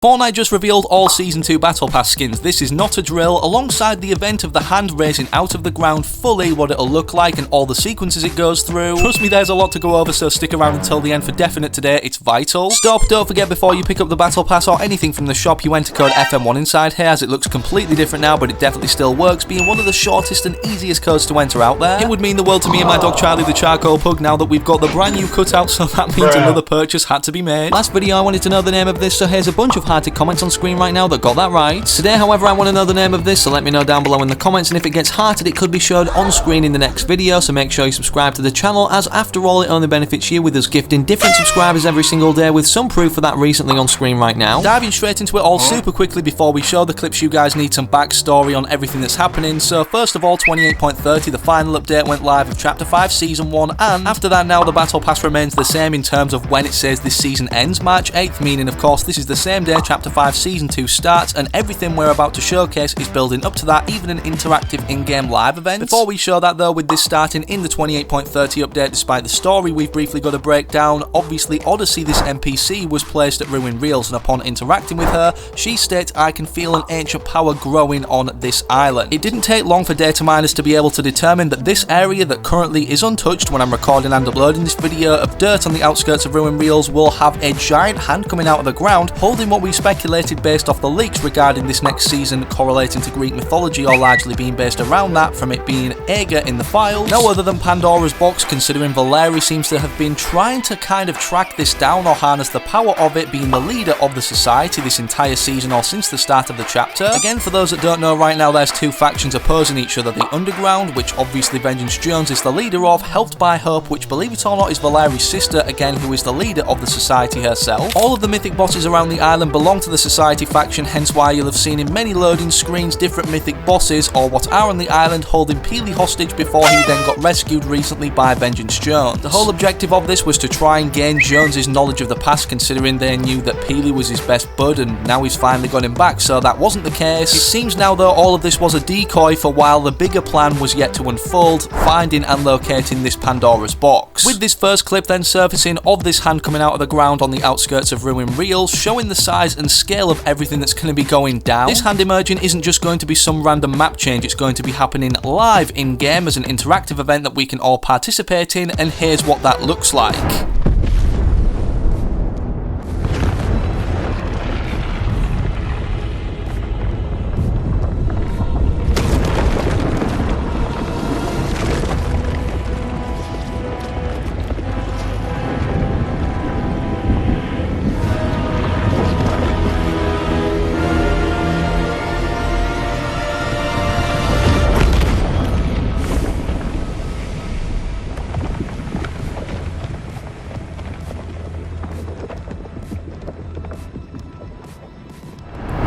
Fortnite just revealed all Season 2 Battle Pass skins. This is not a drill, alongside the event of the hand raising out of the ground fully what it'll look like and all the sequences it goes through. Trust me, there's a lot to go over, so stick around until the end for definite today, it's vital. Stop, don't forget before you pick up the Battle Pass or anything from the shop, you enter code FM1 inside here, as it looks completely different now, but it definitely still works, being one of the shortest and easiest codes to enter out there. It would mean the world to me and my dog Charlie the Charcoal Pug now that we've got the brand new cutout, so that means another purchase had to be made. Last video I wanted to know the name of this, so here's a bunch of hearted comments on screen right now that got that right. Today, however, I want to know the name of this, so let me know down below in the comments, and if it gets hearted, it could be showed on screen in the next video, so make sure you subscribe to the channel, as after all, it only benefits you, with us gifting different subscribers every single day, with some proof of that recently on screen right now. Diving straight into it all super quickly before we show the clips, you guys need some backstory on everything that's happening. So first of all, 28.30, the final update went live of Chapter 5 Season 1, and after that now the Battle Pass remains the same in terms of when it says this season ends, March 8th, meaning of course this is the same day Chapter 5 Season 2 starts, and everything we're about to showcase is building up to that, even an interactive in-game live event. Before we show that though, with this starting in the 28.30 update, despite the story we've briefly got to break down, obviously Odyssey, this NPC, was placed at Ruin Reels, and upon interacting with her, she states, "I can feel an ancient power growing on this island." It didn't take long for data miners to be able to determine that this area that currently is untouched when I'm recording and uploading this video of dirt on the outskirts of Ruin Reels will have a giant hand coming out of the ground, holding what we speculated based off the leaks regarding this next season correlating to Greek mythology, or largely being based around that, from it being Ager in the files. No other than Pandora's box, considering Valeri seems to have been trying to kind of track this down or harness the power of it, being the leader of the society this entire season or since the start of the chapter. Again, for those that don't know, right now there's two factions opposing each other. The Underground, which obviously Vengeance Jones is the leader of, helped by Hope, which believe it or not is Valeri's sister, again who is the leader of the society herself. All of the mythic bosses around the island belong to the society faction, hence why you'll have seen in many loading screens different mythic bosses, or what are on the island, holding Peely hostage before he then got rescued recently by Vengeance Jones. The whole objective of this was to try and gain Jones's knowledge of the past, considering they knew that Peely was his best bud and now he's finally got him back, so that wasn't the case. It seems now though all of this was a decoy for while the bigger plan was yet to unfold, finding and locating this Pandora's box. With this first clip then surfacing of this hand coming out of the ground on the outskirts of Ruin Reels, showing the size and scale of everything that's going to be going down. This hand emerging isn't just going to be some random map change, it's going to be happening live in-game as an interactive event that we can all participate in, and here's what that looks like.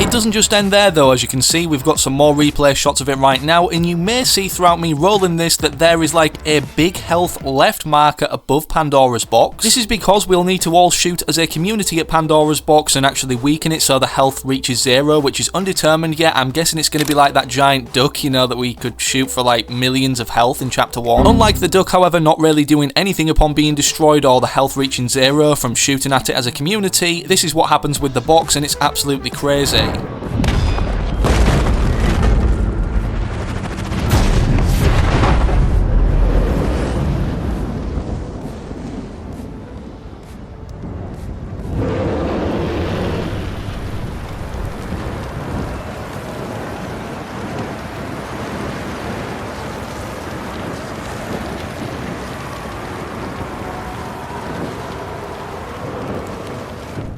It doesn't just end there though, as you can see we've got some more replay shots of it right now, and you may see throughout me rolling this that there is like a big health left marker above Pandora's box. This is because we'll need to all shoot as a community at Pandora's box and actually weaken it so the health reaches 0, which is undetermined yet. I'm guessing it's going to be like that giant duck, you know, that we could shoot for like millions of health in Chapter 1. Unlike the duck, however, not really doing anything upon being destroyed or the health reaching 0 from shooting at it as a community, this is what happens with the box, and it's absolutely crazy.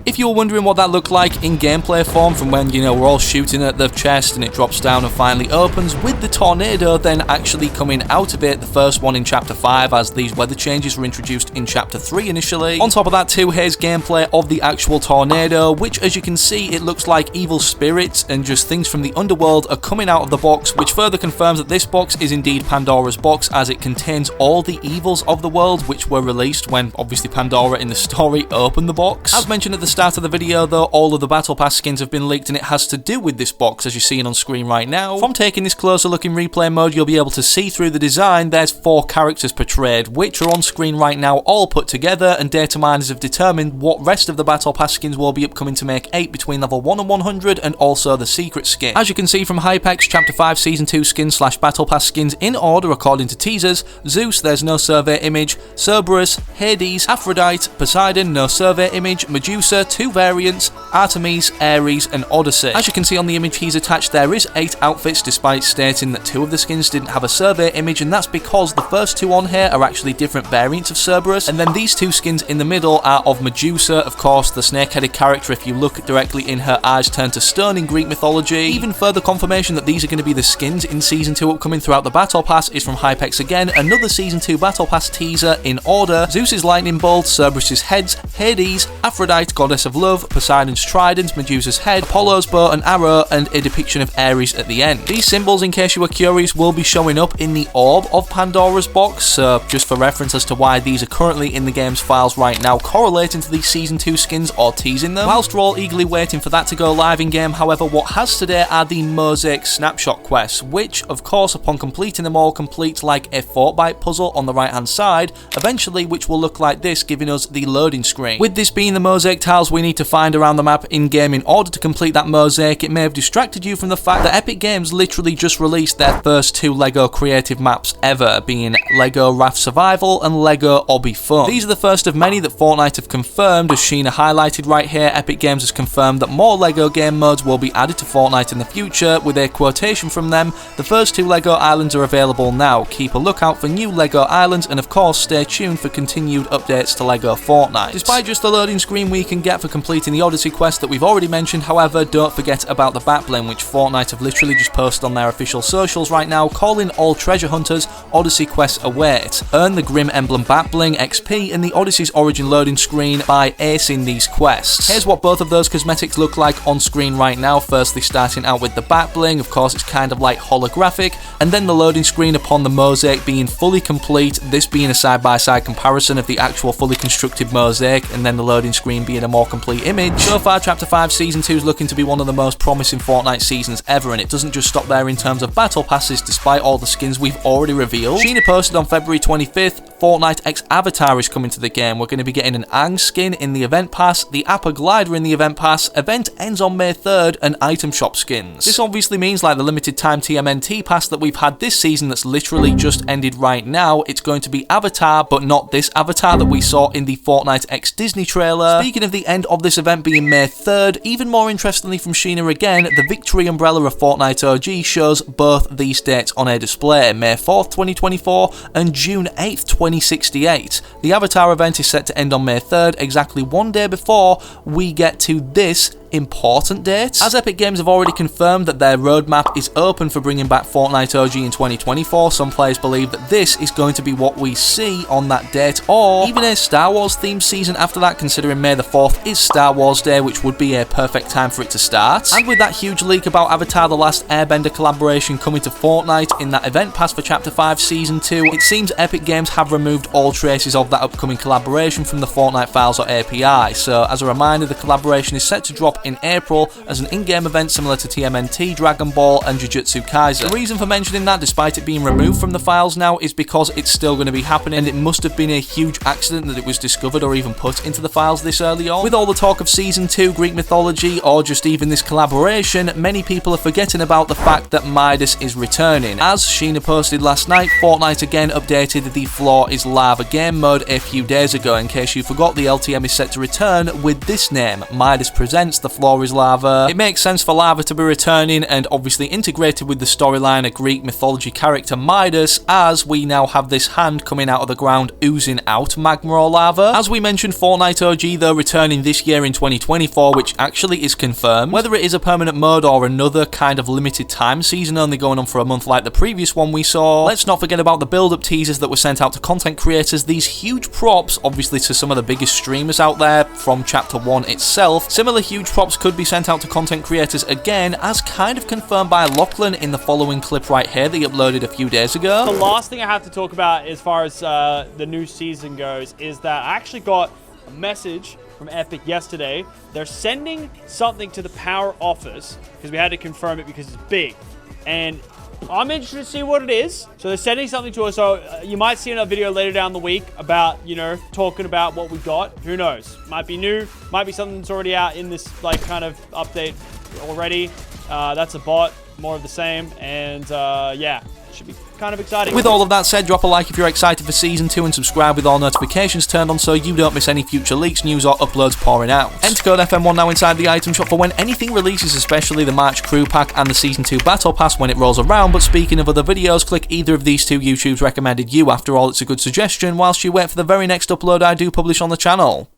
If you were wondering what that looked like in gameplay form from when, you know, we're all shooting at the chest and it drops down and finally opens, with the tornado then actually coming out of it, the first one in Chapter 5, as these weather changes were introduced in Chapter 3 initially. On top of that too, here's gameplay of the actual tornado, which as you can see, it looks like evil spirits and just things from the underworld are coming out of the box, which further confirms that this box is indeed Pandora's box, as it contains all the evils of the world which were released when obviously Pandora in the story opened the box. As mentioned at the start start of the video though, all of the Battle Pass skins have been leaked, and it has to do with this box as you're seeing on screen right now. From taking this closer look in replay mode, you'll be able to see through the design. There's 4 characters portrayed, which are on screen right now, all put together, and data miners have determined what rest of the Battle Pass skins will be upcoming to make 8 between level 1 and 100, and also the secret skin. As you can see from Hypex, Chapter 5 Season 2 skins / Battle Pass skins in order according to teasers: Zeus, there's no survey image; Cerberus, Hades, Aphrodite, Poseidon, no survey image; Medusa, 2 variants; Artemis, Ares, and Odyssey. As you can see on the image he's attached, there is 8 outfits, despite stating that 2 of the skins didn't have a survey image, and that's because the first 2 on here are actually different variants of Cerberus, and then these 2 skins in the middle are of Medusa, of course, the snake-headed character. If you look directly in her eyes turn to stone in Greek mythology. Even further confirmation that these are going to be the skins in Season 2 upcoming throughout the Battle Pass is from Hypex again, another Season 2 Battle Pass teaser in order: Zeus's lightning bolt, Cerberus's heads, Hades, Aphrodite, goddess of love, Poseidon's trident, Medusa's head, Apollo's bow and arrow, and a depiction of Ares at the end. These symbols, in case you were curious, will be showing up in the orb of Pandora's box, so just for reference as to why these are currently in the game's files right now, correlating to these Season 2 skins or teasing them. Whilst we're all eagerly waiting for that to go live in game, however, what has today are the Mosaic Snapshot quests, which, of course, upon completing them all, complete like a Fortnite puzzle on the right hand side, eventually, which will look like this, giving us the loading screen. With this being the mosaic tiles we need to find around the map in game in order to complete that mosaic, it may have distracted you from the fact that Epic Games literally just released their first 2 LEGO creative maps ever, being LEGO Raft Survival and LEGO Obby Fun. These are the first of many that Fortnite have confirmed. As Sheena highlighted right here, Epic Games has confirmed that more LEGO game modes will be added to Fortnite in the future, with a quotation from them: "The first 2 LEGO islands are available now. Keep a lookout for new LEGO islands, and of course stay tuned for continued updates to LEGO Fortnite." Despite just the loading screen we can get for completing the Odyssey quest that we've already mentioned, however, don't forget about the bat bling, which Fortnite have literally just posted on their official socials right now, calling all treasure hunters Odyssey quests await. Earn the Grim Emblem bat bling XP in the Odyssey's origin loading screen by acing these quests. Here's what both of those cosmetics look like on screen right now. Firstly, starting out with the bat bling, of course it's kind of like holographic, and then the loading screen upon the mosaic being fully complete, this being a side-by-side comparison of the actual fully constructed mosaic, and then the loading screen being a more complete image. So far, Chapter 5 Season 2 is looking to be one of the most promising Fortnite seasons ever, and it doesn't just stop there in terms of battle passes, despite all the skins we've already revealed. Sheena posted on February 25th, Fortnite X Avatar is coming to the game. We're going to be getting an Aang skin in the event pass, the Appa glider in the event pass, event ends on May 3rd, and item shop skins. This obviously means, like the limited time TMNT pass that we've had this season that's literally just ended right now, it's going to be Avatar, but not this Avatar that we saw in the Fortnite X Disney trailer. Speaking of the end of this event being May 3rd, even more interestingly from Sheena again, the Victory umbrella of Fortnite OG shows both these dates on a display: May 4th, 2024 and June 8th, 2068. The Avatar event is set to end on May 3rd, exactly 1 day before we get to this important date. As Epic Games have already confirmed that their roadmap is open for bringing back Fortnite OG in 2024, some players believe that this is going to be what we see on that date, or even a Star Wars themed season after that, considering May the 4th is Star Wars Day, which would be a perfect time for it to start. And with that huge leak about Avatar The Last Airbender collaboration coming to Fortnite in that event pass for Chapter 5 Season 2, it seems Epic Games have removed all traces of that upcoming collaboration from the Fortnite files or API. So as a reminder, the collaboration is set to drop in April as an in-game event similar to TMNT, Dragon Ball, and Jujutsu Kaisen. The reason for mentioning that, despite it being removed from the files now, is because it's still going to be happening, and it must have been a huge accident that it was discovered or even put into the files this early on. With all the talk of Season 2, Greek mythology, or just even this collaboration, many people are forgetting about the fact that Midas is returning. As Sheena posted last night, Fortnite again updated the Floor is Lava game mode a few days ago. In case you forgot, the LTM is set to return with this name: Midas Presents The Floor is Lava. It makes sense for Lava to be returning, and obviously integrated with the storyline of Greek mythology character Midas, as we now have this hand coming out of the ground oozing out magma or lava. As we mentioned, Fortnite OG though returning this year in 2024, which actually is confirmed. Whether it is a permanent mode or another kind of limited time season only going on for a month like the previous one we saw, let's not forget about the build-up teasers that were sent out to content creators. These huge props, obviously to some of the biggest streamers out there from Chapter 1 itself. Similar huge props could be sent out to content creators again, as kind of confirmed by Lachlan in the following clip right here that he uploaded a few days ago. The last thing I have to talk about as far as the new season goes is that I actually got a message from Epic yesterday. They're sending something to the Power office because we had to confirm it because it's big. And I'm interested to see what it is. So they're sending something to us. So you might see in a video later down the week about, you know, talking about what we got. Who knows? Might be new. Might be something that's already out in this, like, kind of update already. That's a bot. More of the same. And, yeah. Should be kind of exciting. With all of that said, drop a like if you're excited for Season 2 and subscribe with all notifications turned on so you don't miss any future leaks, news or uploads pouring out. Enter code FM1 now inside the item shop for when anything releases, especially the March Crew Pack and the Season 2 Battle Pass when it rolls around. But speaking of other videos, click either of these two YouTubes recommended you. After all, it's a good suggestion whilst you wait for the very next upload I do publish on the channel.